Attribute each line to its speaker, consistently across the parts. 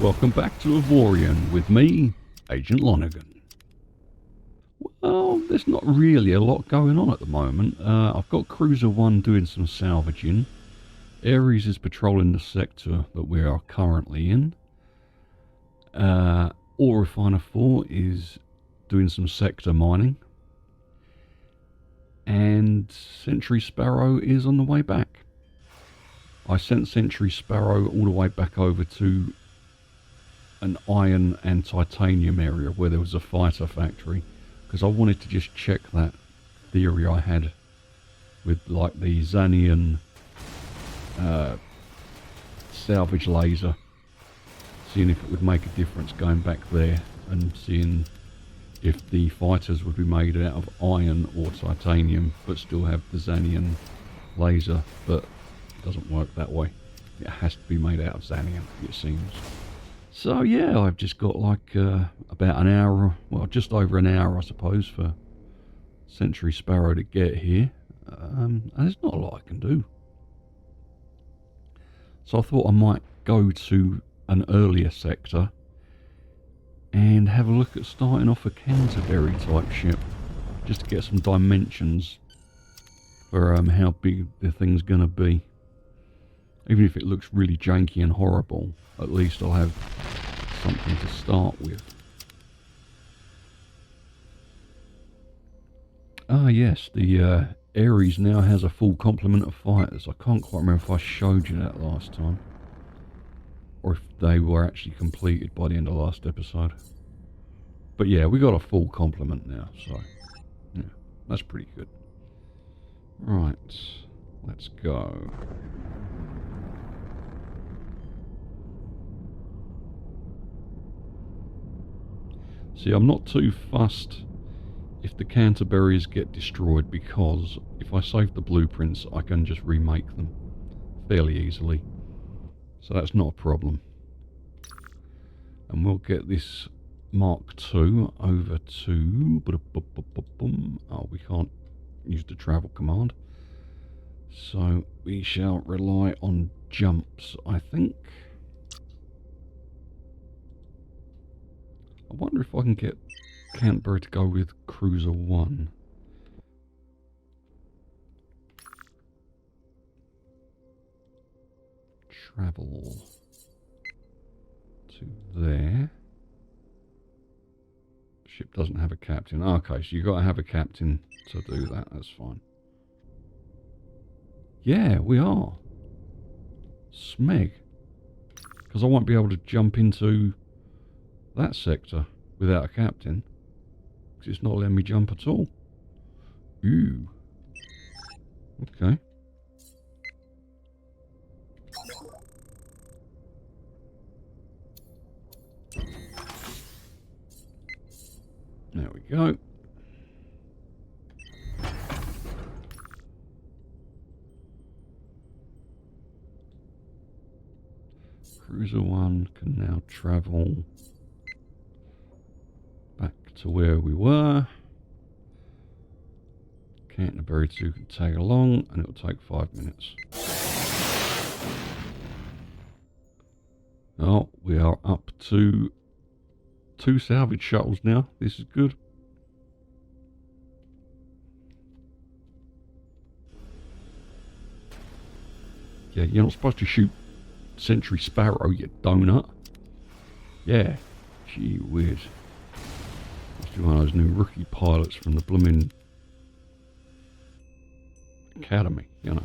Speaker 1: Welcome back to Avorion with me, Agent Lonergan. Well, there's not really a lot going on at the moment. I've got Cruiser 1 doing some salvaging. Ares is patrolling the sector that we are currently in. Ore Refiner 4 is doing some sector mining. And Sentry Sparrow is on the way back. I sent Sentry Sparrow all the way back over to an iron and titanium area where there was a fighter factory, because I wanted to just check that theory I had with like the Xanian salvage laser, seeing if it would make a difference going back there and seeing if the fighters would be made out of iron or titanium but still have the Xanian laser, but it doesn't work that way. It has to be made out of Xanian, it seems. So yeah, I've just got like about an hour, well just over an hour I suppose, for Sentry Sparrow to get here, and there's not a lot I can do. So I thought I might go to an earlier sector and have a look at starting off a Canterbury type ship, just to get some dimensions for how big the thing's going to be. Even if it looks really janky and horrible, at least I'll have something to start with. Ah yes, the Ares now has a full complement of fighters. I can't quite remember if I showed you that last time, or if they were actually completed by the end of last episode. But yeah, we got a full complement now, so yeah, that's pretty good. Right, let's go. See, I'm not too fussed if the Canterburys get destroyed, because if I save the blueprints I can just remake them fairly easily, so that's not a problem. And we'll get this Mark II over to... Oh, we can't use the travel command, so we shall rely on jumps, I think. I wonder if I can get Canterbury to go with Cruiser 1. Travel to there. Ship doesn't have a captain. Okay, so you've got to have a captain to do that. That's fine. Yeah, we are. Smeg. Because I won't be able to jump into that sector without a captain, because it's not letting me jump at all. Ooh. Okay. There we go. Cruiser 1 can now travel back to where we were. Canterbury 2 can tag along, and it'll take 5 minutes. Oh, we are up to 2 salvage shuttles now. This is good. Yeah, you're not supposed to shoot Sentry Sparrow, you donut. Yeah, gee whiz. Must be one of those new rookie pilots from the blooming academy, you know.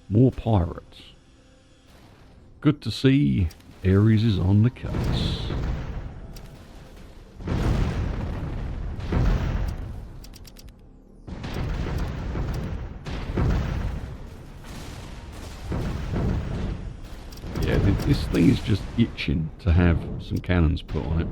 Speaker 1: More pirates. Good to see Ares is on the case. Yeah, this thing is just itching to have some cannons put on it.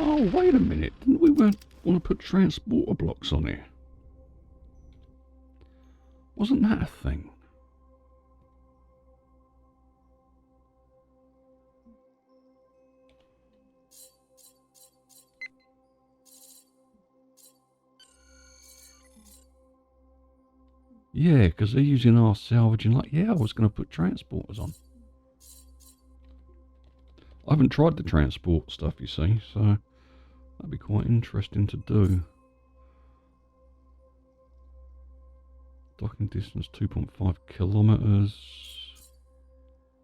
Speaker 1: Oh, wait a minute. Didn't we want to put transporter blocks on here? Wasn't that a thing? Yeah, because they're using our salvaging. Like, yeah, I was going to put transporters on. I haven't tried the transport stuff, you see, so that'd be quite interesting to do. Docking distance 2.5 kilometres.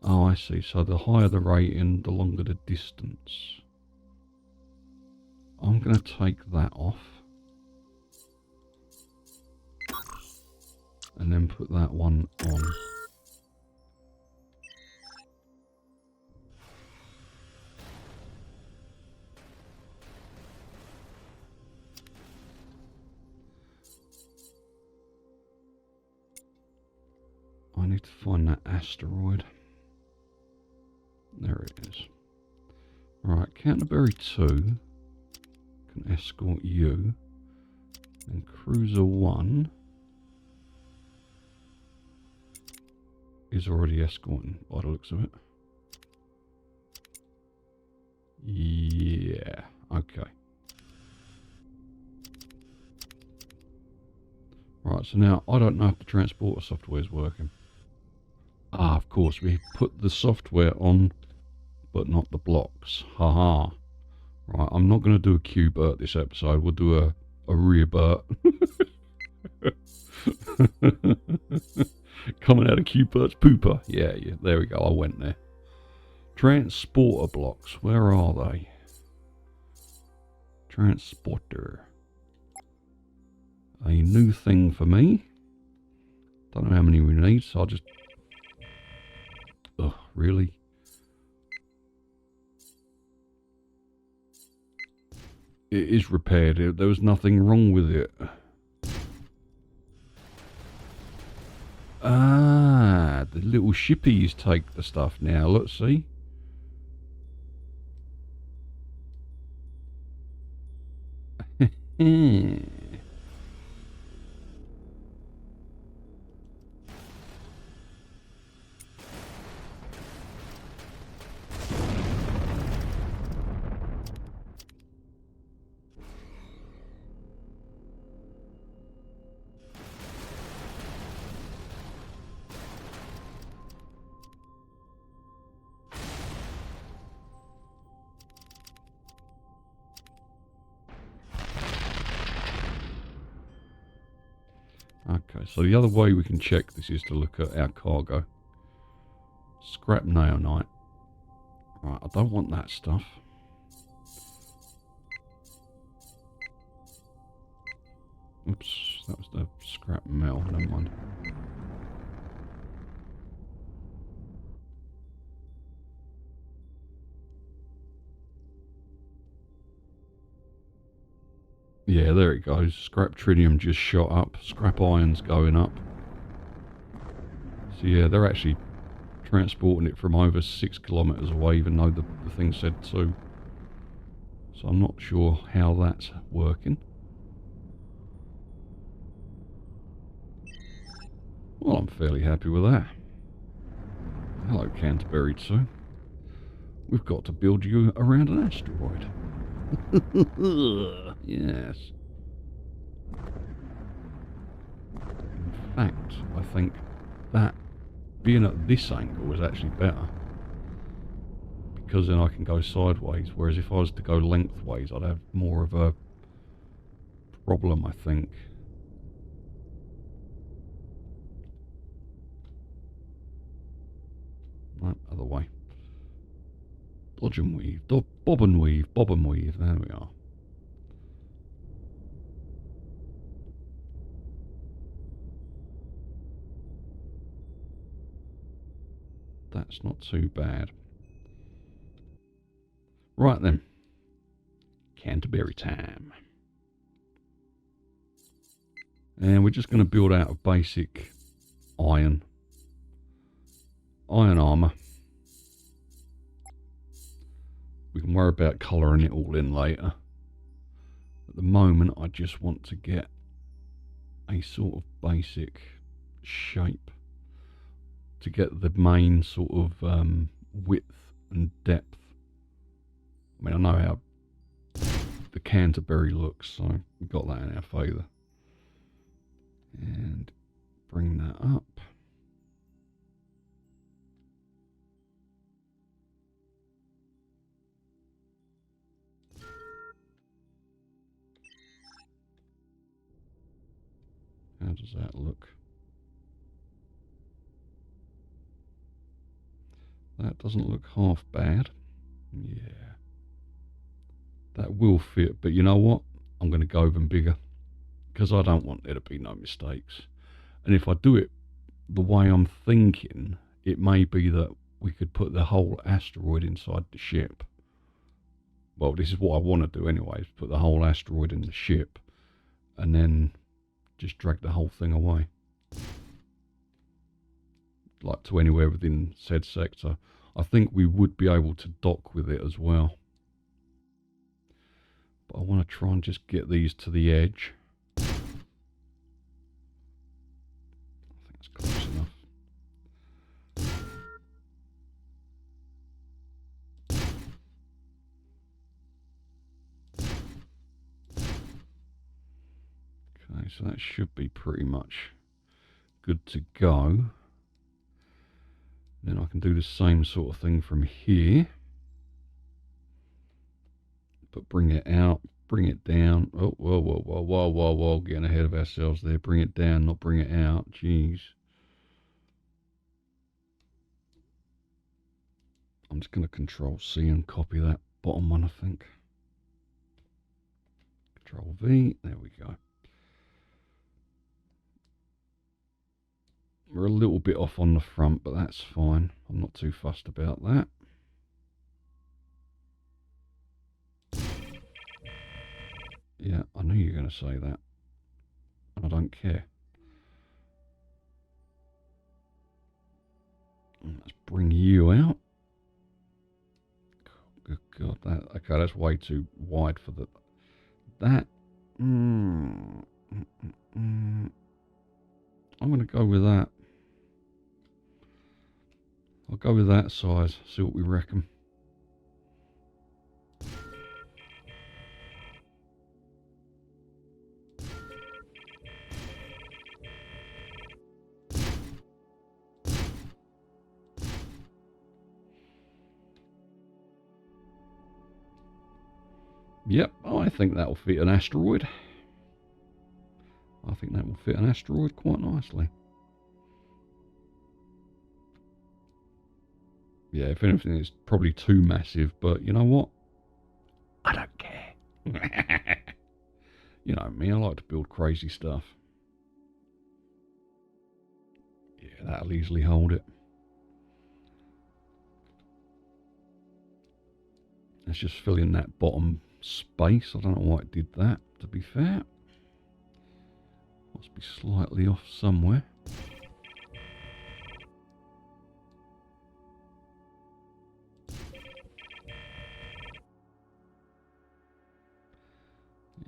Speaker 1: Oh, I see. So the higher the rating, the longer the distance. I'm going to take that off. And then put that one on. I need to find that asteroid. There it is. Right, Canterbury 2 can escort you. And Cruiser 1 is already escorting by the looks of it. Yeah, okay. Right, so now I don't know if the transporter software is working. Ah, of course, we put the software on, but not the blocks. Haha. Right, I'm not going to do a Q-Bert this episode. We'll do a rear-Bert. Coming out of Q-Bert's pooper. Yeah, there we go. I went there. Transporter blocks. Where are they? Transporter. A new thing for me. Don't know how many we need, so I'll just... Ugh, really? It is repaired. There was nothing wrong with it. Ah, the little shippies take the stuff now. Let's see. Okay, so the other way we can check this is to look at our cargo. Scrap nailnite. Right, I don't want that stuff. Oops, that was the scrap metal, never mind. Yeah, there it goes. Scrap tritium just shot up. Scrap iron's going up. So yeah, they're actually transporting it from over 6 kilometres away, even though the thing said 2. So I'm not sure how that's working. Well, I'm fairly happy with that. Hello, Canterbury 2. We've got to build you around an asteroid. Yes. In fact, I think that being at this angle is actually better. Because then I can go sideways, whereas if I was to go lengthways, I'd have more of a problem, I think. Right, other way. Dodge and weave. Bob and weave. Bob and weave. There we are. That's not too bad. Right then. Canterbury time. And we're just going to build out of basic iron armour. We can worry about colouring it all in later. At the moment, I just want to get a sort of basic shape to get the main sort of width and depth. I mean, I know how the Canterbury looks, so we've got that in our favour. And bring that up. How does that look? That doesn't look half bad. Yeah. That will fit, but you know what? I'm going to go even bigger because I don't want there to be no mistakes. And if I do it the way I'm thinking, it may be that we could put the whole asteroid inside the ship. Well, this is what I want to do anyway, is put the whole asteroid in the ship and then just drag the whole thing away. Like to anywhere within said sector. I think we would be able to dock with it as well. But I want to try and just get these to the edge. I think it's close enough. Okay, so that should be pretty much good to go. Then I can do the same sort of thing from here. But bring it out, bring it down. Oh, whoa, whoa, whoa, whoa, whoa, whoa. Getting ahead of ourselves there. Bring it down, not bring it out. Jeez. I'm just going to Control C and copy that bottom one, I think. Control V. There we go. We're a little bit off on the front, but that's fine. I'm not too fussed about that. Yeah, I knew you were going to say that. I don't care. Let's bring you out. Good God, okay, that's way too wide for that. I'm going to go with that. I'll go with that size, see what we reckon. Yep, I think that'll fit an asteroid. I think that will fit an asteroid quite nicely. Yeah, if anything, it's probably too massive, but you know what? I don't care. You know me, I like to build crazy stuff. Yeah, that'll easily hold it. Let's just fill in that bottom space. I don't know why it did that, to be fair. Must be slightly off somewhere.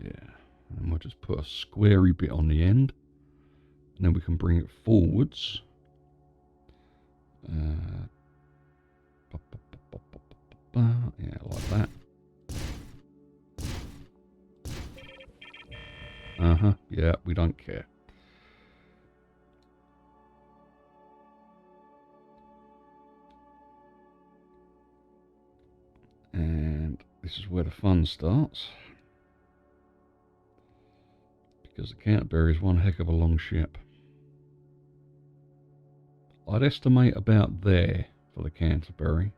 Speaker 1: Yeah, and we'll just put a squarey bit on the end, and then we can bring it forwards. Yeah, like that. Yeah, we don't care. And this is where the fun starts. Because the Canterbury is one heck of a long ship. I'd estimate about there for the Canterbury.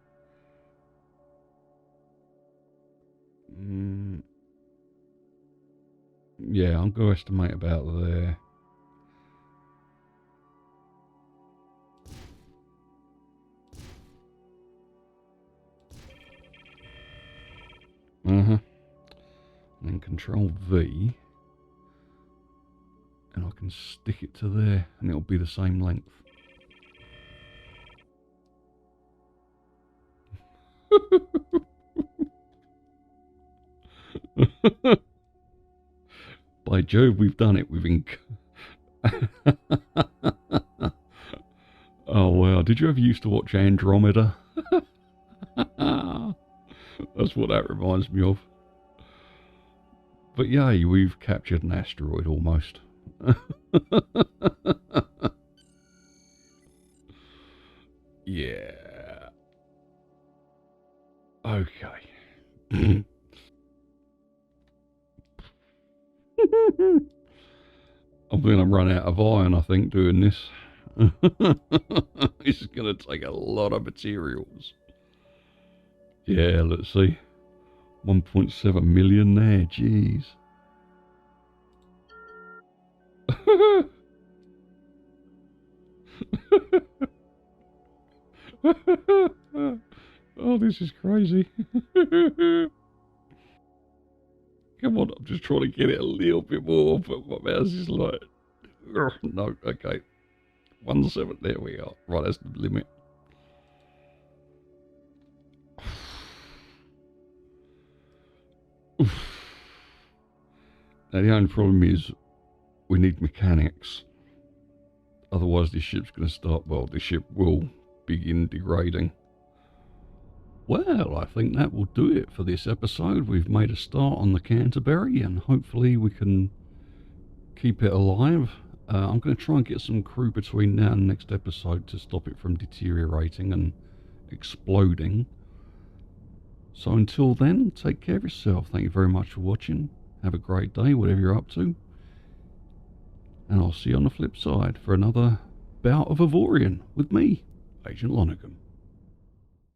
Speaker 1: Yeah, I'm going to estimate about there. And then Control V. And I can stick it to there, and it'll be the same length. By Jove, we've done it with ink. Oh wow, did you ever used to watch Andromeda? That's what that reminds me of. But yay, we've captured an asteroid almost. Yeah. Okay. I'm going to run out of iron, I think, doing this. This is going to take a lot of materials. Yeah, let's see. 1.7 million there, jeez. Oh, this is crazy. Come on, I'm just trying to get it a little bit more, but my mouse is like... No, okay. 1.7, there we are. Right, that's the limit. Now, the only problem is we need mechanics. Otherwise, this ship's going to start... Well, the ship will begin degrading. Well, I think that will do it for this episode. We've made a start on the Canterbury, and hopefully we can keep it alive. I'm going to try and get some crew between now and next episode to stop it from deteriorating and exploding. So until then, take care of yourself. Thank you very much for watching. Have a great day, whatever you're up to. And I'll see you on the flip side for another bout of Avorion with me, Agent Lonergan.